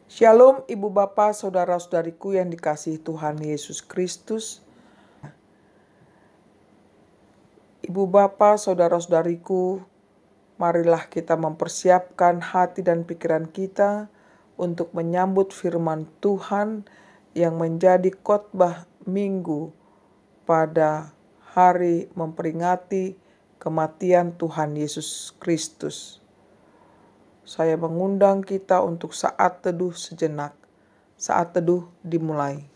Shalom Ibu Bapa, Saudara-saudariku yang dikasihi Tuhan Yesus Kristus. Ibu Bapa, Saudara-saudariku, marilah kita mempersiapkan hati dan pikiran kita untuk menyambut firman Tuhan yang menjadi khotbah minggu pada hari memperingati kematian Tuhan Yesus Kristus. Saya mengundang kita untuk saat teduh sejenak. Saat teduh dimulai.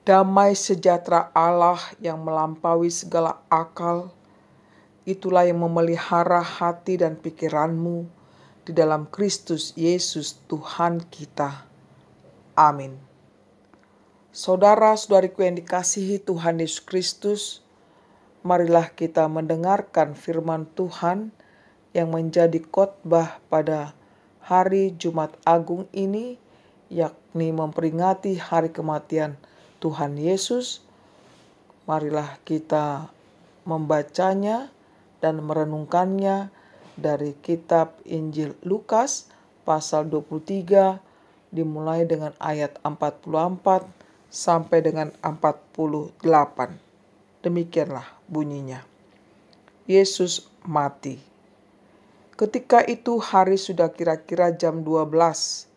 Damai sejahtera Allah yang melampaui segala akal, itulah yang memelihara hati dan pikiranmu di dalam Kristus Yesus Tuhan kita. Amin. Saudara-saudariku yang dikasihi Tuhan Yesus Kristus, marilah kita mendengarkan firman Tuhan yang menjadi khotbah pada hari Jumat Agung ini, yakni memperingati hari kematian Tuhan Yesus. Marilah kita membacanya dan merenungkannya dari kitab Injil Lukas pasal 23 dimulai dengan ayat 44 sampai dengan 48. Demikianlah bunyinya. Yesus mati. Ketika itu hari sudah kira-kira jam 12.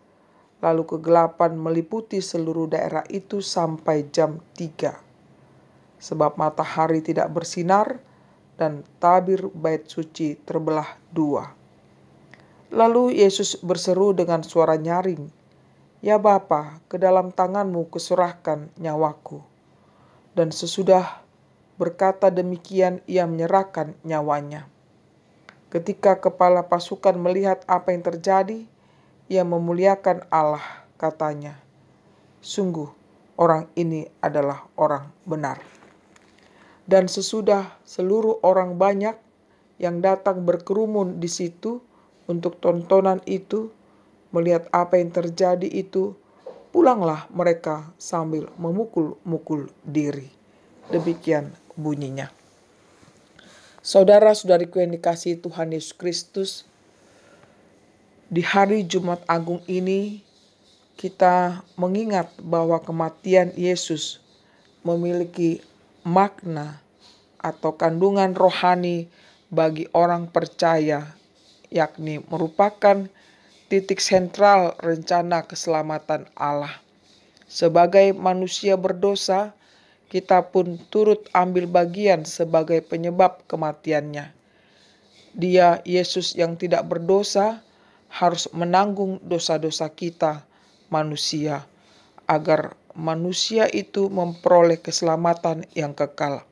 Lalu kegelapan meliputi seluruh daerah itu sampai jam 3. Sebab matahari tidak bersinar dan tabir bait suci terbelah 2. Lalu Yesus berseru dengan suara nyaring, "Ya Bapa, ke dalam tangan-Mu kuserahkan nyawaku." Dan sesudah berkata demikian, ia menyerahkan nyawanya. Ketika kepala pasukan melihat apa yang terjadi, ia memuliakan Allah, katanya, "Sungguh orang ini adalah orang benar." Dan sesudah seluruh orang banyak yang datang berkerumun di situ untuk tontonan itu, melihat apa yang terjadi itu, pulanglah mereka sambil memukul-mukul diri. Demikian bunyinya. Saudara-saudariku yang dikasihi Tuhan Yesus Kristus, di hari Jumat Agung ini kita mengingat bahwa kematian Yesus memiliki makna atau kandungan rohani bagi orang percaya, yakni merupakan titik sentral rencana keselamatan Allah. Sebagai manusia berdosa, kita pun turut ambil bagian sebagai penyebab kematiannya. Dia, Yesus yang tidak berdosa, harus menanggung dosa-dosa kita, manusia, agar manusia itu memperoleh keselamatan yang kekal.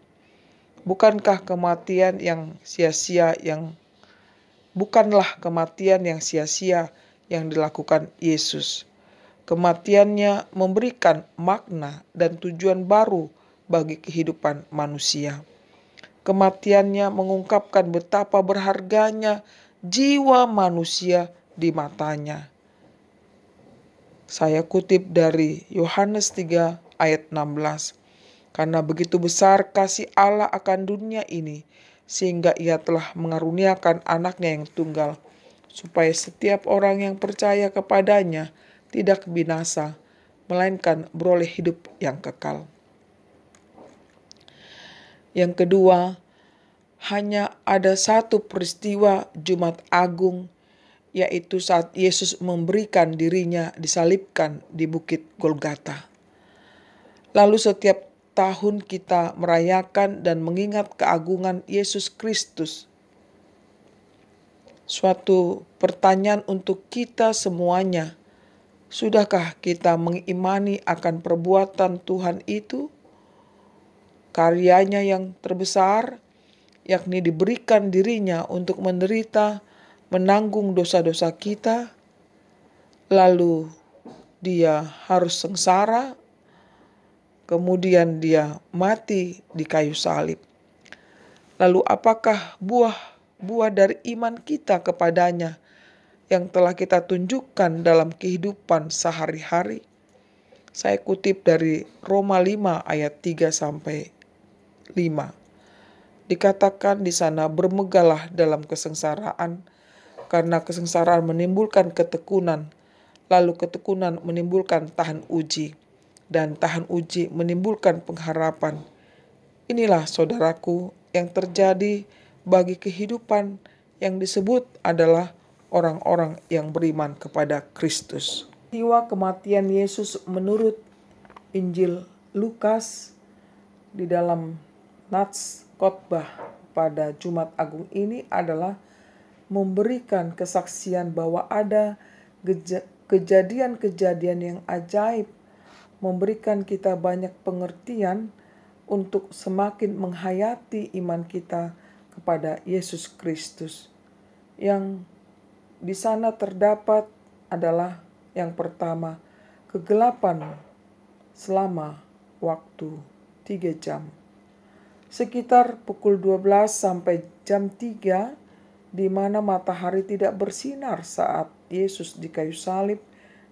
Bukanlah kematian yang sia-sia yang dilakukan Yesus. Kematiannya memberikan makna dan tujuan baru bagi kehidupan manusia. Kematiannya mengungkapkan betapa berharganya jiwa manusia di matanya. Saya kutip dari Yohanes 3 ayat 16. Karena begitu besar kasih Allah akan dunia ini, sehingga Ia telah mengaruniakan anaknya yang tunggal, supaya setiap orang yang percaya kepadanya tidak binasa, melainkan beroleh hidup yang kekal. Yang kedua, hanya ada satu peristiwa Jumat Agung, yaitu saat Yesus memberikan dirinya disalibkan di Bukit Golgota. Lalu setiap tahun kita merayakan dan mengingat keagungan Yesus Kristus. Suatu pertanyaan untuk kita semuanya. Sudahkah kita mengimani akan perbuatan Tuhan itu? Karyanya yang terbesar, yakni diberikan dirinya untuk menderita, menanggung dosa-dosa kita, lalu Dia harus sengsara, kemudian Dia mati di kayu salib. Lalu apakah buah dari iman kita kepadanya yang telah kita tunjukkan dalam kehidupan sehari-hari? Saya kutip dari Roma 5 ayat 3 sampai 5. Dikatakan di sana, bermegahlah dalam kesengsaraan, karena kesengsaraan menimbulkan ketekunan, lalu ketekunan menimbulkan tahan uji, dan tahan uji menimbulkan pengharapan. Inilah saudaraku yang terjadi bagi kehidupan yang disebut adalah orang-orang yang beriman kepada Kristus. Peristiwa kematian Yesus menurut Injil Lukas di dalam nats khotbah pada Jumat Agung ini adalah memberikan kesaksian bahwa ada kejadian-kejadian yang ajaib, memberikan kita banyak pengertian untuk semakin menghayati iman kita kepada Yesus Kristus. Yang di sana terdapat adalah yang pertama, kegelapan selama waktu 3 jam. Sekitar pukul 12 sampai jam 3, di mana matahari tidak bersinar saat Yesus di kayu salib,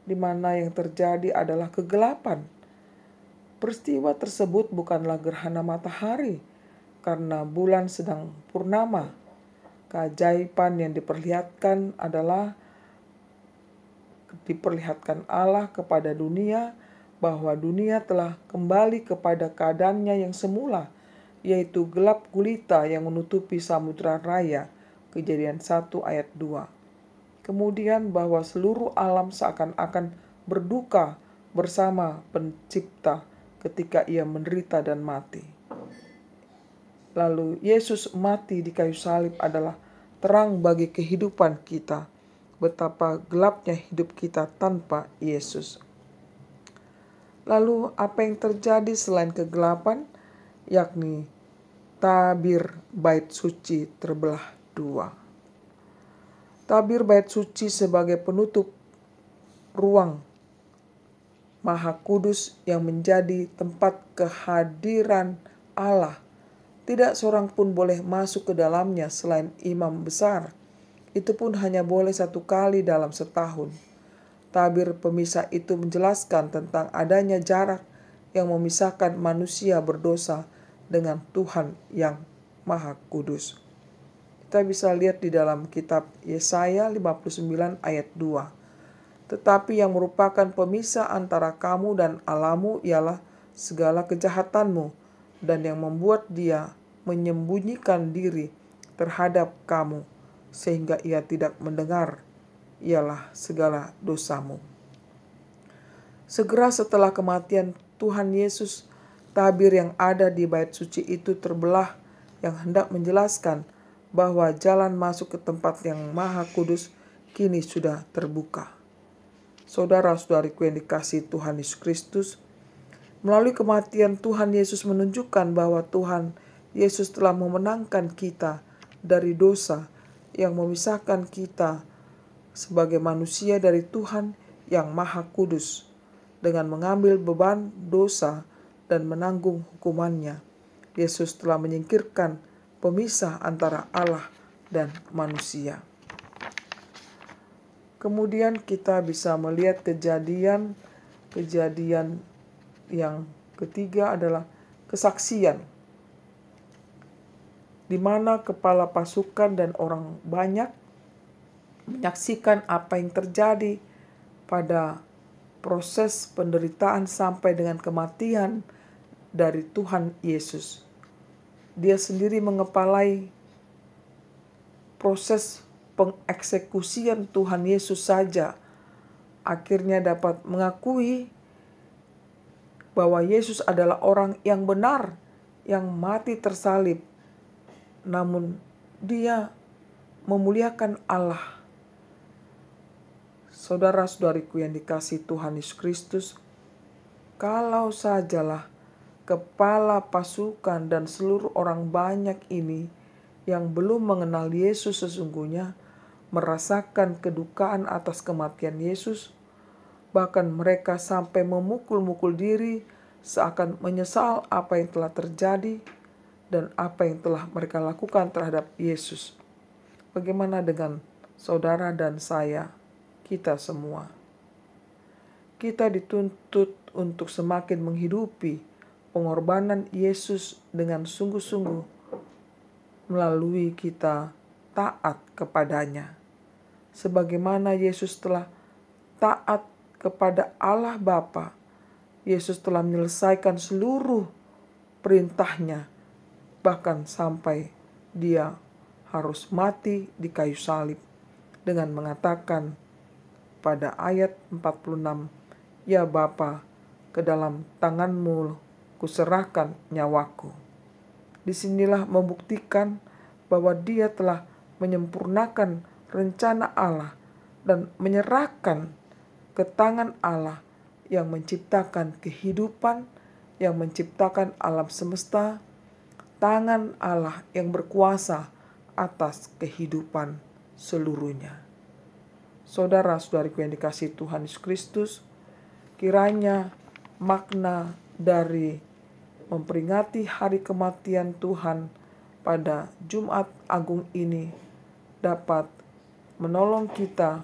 di mana yang terjadi adalah kegelapan. Peristiwa tersebut bukanlah gerhana matahari, karena bulan sedang purnama. Keajaiban yang diperlihatkan Allah kepada dunia, bahwa dunia telah kembali kepada keadaannya yang semula, yaitu gelap gulita yang menutupi samudra raya. Kejadian 1 ayat 2. Kemudian bahwa seluruh alam seakan-akan berduka bersama Pencipta ketika Ia menderita dan mati. Lalu Yesus mati di kayu salib adalah terang bagi kehidupan kita. Betapa gelapnya hidup kita tanpa Yesus. Lalu apa yang terjadi selain kegelapan? Yakni tabir bait suci terbelah 2. Tabir bait suci sebagai penutup ruang Maha Kudus yang menjadi tempat kehadiran Allah. Tidak seorang pun boleh masuk ke dalamnya selain imam besar. Itu pun hanya boleh 1 kali dalam setahun. Tabir pemisah itu menjelaskan tentang adanya jarak yang memisahkan manusia berdosa dengan Tuhan yang Maha Kudus. Kita bisa lihat di dalam kitab Yesaya 59 ayat 2. Tetapi yang merupakan pemisah antara kamu dan Allahmu ialah segala kejahatanmu, dan yang membuat Dia menyembunyikan diri terhadap kamu sehingga Ia tidak mendengar ialah segala dosamu. Segera setelah kematian Tuhan Yesus, tabir yang ada di bait suci itu terbelah yang hendak menjelaskan bahwa jalan masuk ke tempat yang maha kudus kini sudah terbuka. Saudara-saudariku yang dikasihi Tuhan Yesus Kristus, melalui kematian Tuhan Yesus menunjukkan bahwa Tuhan Yesus telah memenangkan kita dari dosa yang memisahkan kita sebagai manusia dari Tuhan yang Maha Kudus dengan mengambil beban dosa dan menanggung hukumannya. Yesus telah menyingkirkan pemisah antara Allah dan manusia. Kemudian kita bisa melihat kejadian yang ketiga adalah kesaksian, di mana kepala pasukan dan orang banyak menyaksikan apa yang terjadi pada proses penderitaan sampai dengan kematian dari Tuhan Yesus. Dia sendiri mengepalai proses pengeksekusian Tuhan Yesus saja, akhirnya dapat mengakui bahwa Yesus adalah orang yang benar, yang mati tersalib, namun dia memuliakan Allah. Saudara-saudariku yang dikasihi Tuhan Yesus Kristus, kalau sajalah kepala pasukan dan seluruh orang banyak ini yang belum mengenal Yesus sesungguhnya merasakan kedukaan atas kematian Yesus, bahkan mereka sampai memukul-mukul diri seakan menyesal apa yang telah terjadi dan apa yang telah mereka lakukan terhadap Yesus. Bagaimana dengan saudara dan saya, kita semua? Kita dituntut untuk semakin menghidupi pengorbanan Yesus dengan sungguh-sungguh melalui kita taat kepadanya. Sebagaimana Yesus telah taat kepada Allah Bapa, Yesus telah menyelesaikan seluruh perintahnya, bahkan sampai dia harus mati di kayu salib dengan mengatakan pada ayat 46, "Ya Bapa, ke dalam tanganmu kuserahkan nyawaku." Disinilah membuktikan bahwa dia telah menyempurnakan rencana Allah dan menyerahkan ke tangan Allah yang menciptakan kehidupan, yang menciptakan alam semesta, tangan Allah yang berkuasa atas kehidupan seluruhnya. Saudara-saudariku yang dikasihi Tuhan Yesus Kristus, kiranya makna dari memperingati hari kematian Tuhan pada Jumat Agung ini dapat menolong kita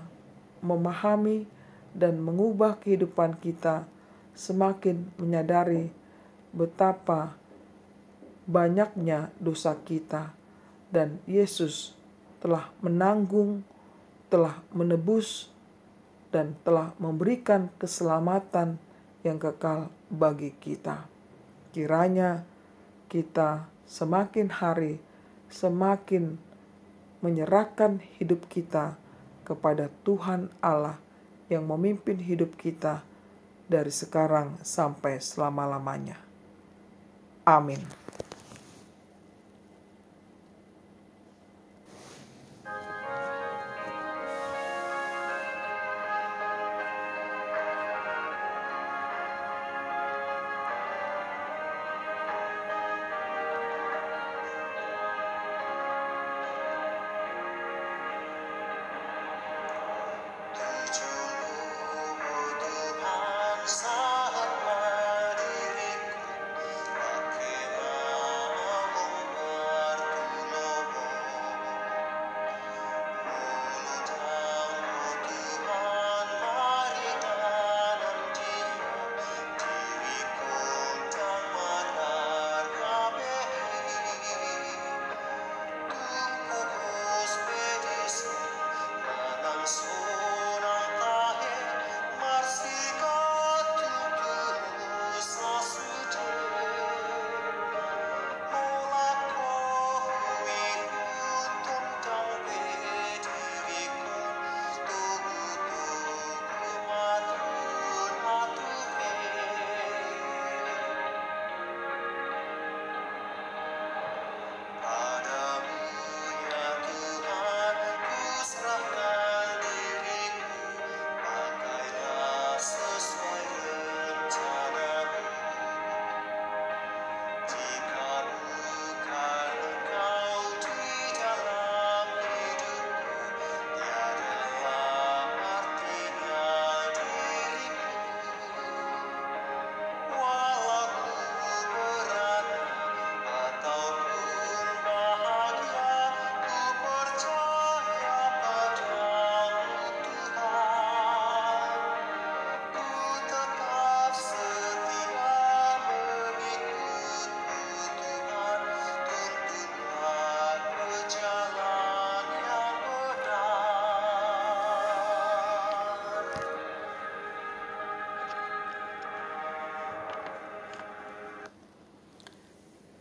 memahami dan mengubah kehidupan kita semakin menyadari betapa banyaknya dosa kita dan Yesus telah menanggung, telah menebus, dan telah memberikan keselamatan yang kekal bagi kita. Kiranya kita semakin hari semakin menyerahkan hidup kita kepada Tuhan Allah yang memimpin hidup kita dari sekarang sampai selama-lamanya. Amin. Saat diriku, bagaimana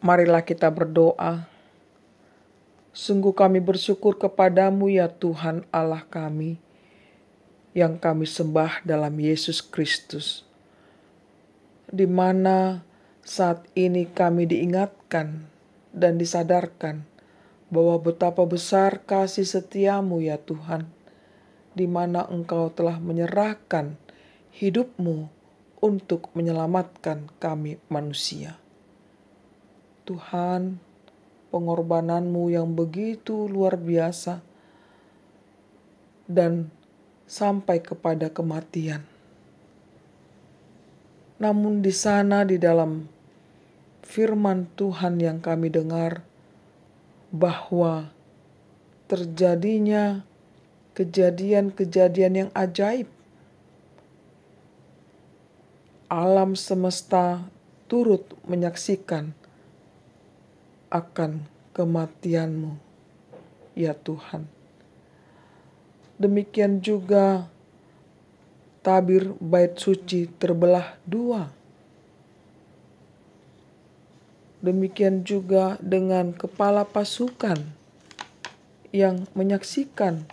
Marilah kita berdoa. Sungguh kami bersyukur kepadamu ya Tuhan Allah kami, yang kami sembah dalam Yesus Kristus, di mana saat ini kami diingatkan dan disadarkan bahwa betapa besar kasih setiamu ya Tuhan, di mana Engkau telah menyerahkan hidupmu untuk menyelamatkan kami manusia. Tuhan, pengorbananmu yang begitu luar biasa dan sampai kepada kematian. Namun di sana di dalam firman Tuhan yang kami dengar bahwa terjadinya kejadian-kejadian yang ajaib. Alam semesta turut menyaksikan akan kematianmu, ya Tuhan. Demikian juga tabir bait suci terbelah dua. Demikian juga dengan kepala pasukan yang menyaksikan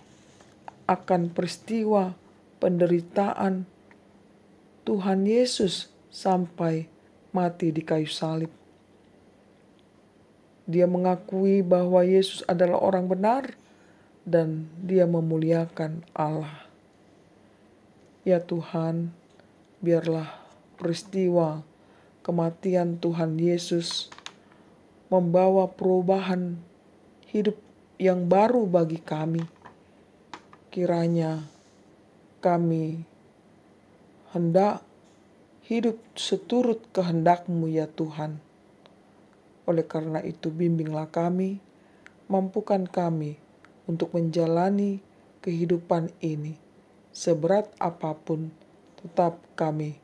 akan peristiwa penderitaan Tuhan Yesus sampai mati di kayu salib. Dia mengakui bahwa Yesus adalah orang benar dan dia memuliakan Allah. Ya Tuhan, biarlah peristiwa kematian Tuhan Yesus membawa perubahan hidup yang baru bagi kami. Kiranya kami hendak hidup seturut kehendak-Mu ya Tuhan. Oleh karena itu bimbinglah kami, mampukan kami untuk menjalani kehidupan ini. Seberat apapun tetap kami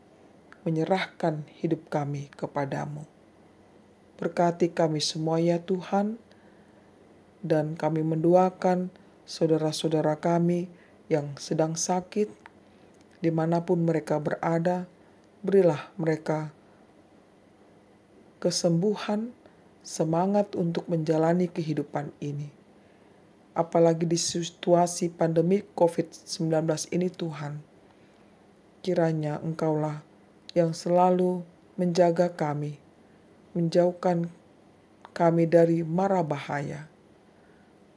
menyerahkan hidup kami kepadamu. Berkati kami semua ya Tuhan, dan kami mendoakan saudara-saudara kami yang sedang sakit, dimanapun mereka berada, berilah mereka kesembuhan, semangat untuk menjalani kehidupan ini. Apalagi di situasi pandemi COVID-19 ini Tuhan, kiranya Engkaulah yang selalu menjaga kami, menjauhkan kami dari mara bahaya.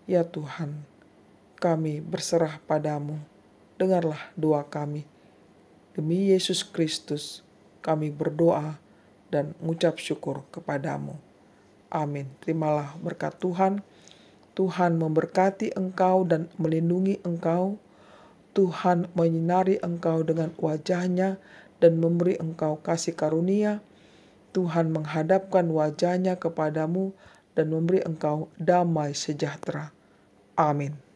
Ya Tuhan, kami berserah padamu. Dengarlah doa kami. Demi Yesus Kristus, kami berdoa dan mengucap syukur kepadamu. Amin. Terimalah berkat Tuhan. Tuhan memberkati engkau dan melindungi engkau. Tuhan menyinari engkau dengan wajah-Nya dan memberi engkau kasih karunia. Tuhan menghadapkan wajah-Nya kepadamu dan memberi engkau damai sejahtera. Amin.